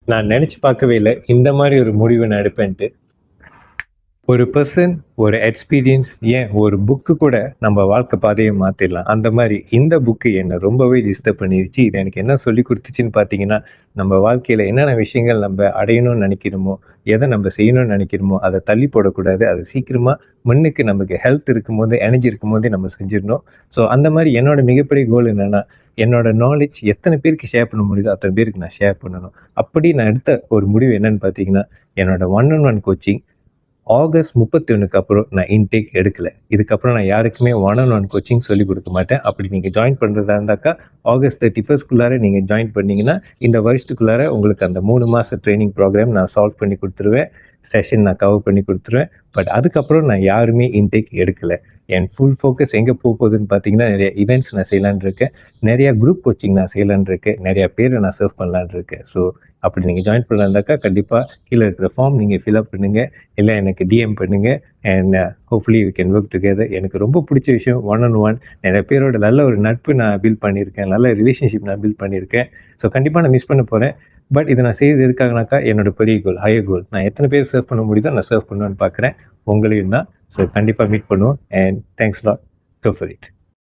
நான் நெனச்சு பார்க்கவே இல்ல. இந்த மாரி ஒரு முடிவு நான் எடுப்பேன்ட்டு. ஒரு பெர்சன், ஒரு எக்ஸ்பீரியன்ஸ், ஏன் ஒரு புக்கு கூட நம்ம வாழ்க்கை பாதைய மாத்திடலாம். அந்த மாரி இந்த புக்கு என்ன ரொம்பவே டிஸ்டர்ப் பண்ணிருச்சு. இது எனக்கு என்ன சொல்லிக் குடுத்துச்சுன்னு பார்த்தீங்கன்னா, நம்ம வாழ்க்கையில என்னென்ன விஷயங்கள் நம்ப அடையணும்னு நெனைக்கிறோமோ, எத நம்ப செய்யணும்னு நெனைக்கிறோமோ, அத தள்ளி போடக்கூடாது. அத சீக்கிரமா முன்னுக்கு நமக்கு ஹெல்த் இருக்கும்போது, எனர்ஜி இருக்கும்போதே நம்ம செஞ்சிடணும். ஸோ அந்த மாரி என்னோட மிகப்பெரிய கோல் என்னன்னா, என்னோட நாலேட்ஜ் எத்தன பேருக்கு ஷேர் பண்ண முடியுதோ, அத்தன பேருக்கு நான் ஷேர் பண்ணணும். அப்படி நான் எடுத்த ஒரு முடிவு என்னன்னு பார்த்தீங்கன்னா, என்னோட one on one coaching August 31க்கு அப்புறம் நான் இன்டேக் எடுக்கல. இதுக்கப்புறம் நான் யாருக்குமே ஒன் ஆன் ஒன் கோச்சிங் சொல்லிக் குடுக்க மாட்டேன். அப்படி நீங்க ஜாயின் பண்றதா இருந்தாக்கா, ஆகஸ்ட் 31க்குள்ளார நீங்க ஜாயின் பண்ணீங்கன்னா, இந்த வருஷத்துக்குள்ளார உங்களுக்கு அந்த 3 மாச ட்ரெய்னிங் ப்ரோகிராம் நான் சால்வ் பண்ணி குடுத்துருவேன். செஷன் நான் கவர் பண்ணி குடுத்துருவேன். பட் அதுக்கப்புறம் நான் யாருமே இன்டேக் எடுக்கல. என் ஃபுல் ஃபோக்கஸ் எங்க போகுதுன்னு பார்த்தீங்கன்னா, நெறைய இவென்ட்ஸ் நான் செய்யலான்னு இருக்கேன். நெறைய குரூப் கோச்சிங் நான் செய்யலான்னு இருக்கேன். நெறைய பேர நான் சர்வ் பண்ணலான்னு இருக்கேன். ஸோ அப்படி நீங்க ஜாயின் பண்ணதா இருந்தாக்கா, கண்டிப்பா கீழ இருக்கிற ஃபார்ம் நீங்க ஃபில் அப் பண்ணுங்க. இல்ல எனக்கு டிஎம் பண்ணுங்க. And hopefully we can work together. எனக்கு ரொம்ப பிடிச்ச விஷயம் ஒன் ஆன் ஒன். நெறைய பேரோட நல்ல ஒரு நட்பு நான் பில்ட் பண்ணியிருக்கேன். நல்ல ரிலேஷன்ஷிப் நான் பில்ட் பண்ணியிருக்கேன். ஸோ கண்டிப்பா நான் மிஸ் பண்ண போறேன். பட் இத நான் செய்றது எதுக்காகனாக்கா, என்னோட பெரிய கோல், ஹையர் கோல். நான் எத்தன பேர் சர்வ் பண்ண முடியுதோ நான் சர்வ் பண்ணணும்னு பார்க்குறேன். உங்களையும் தான். ஸோ கண்டிப்பா மீட் பண்ணுவோம். And thanks lot. Go for it.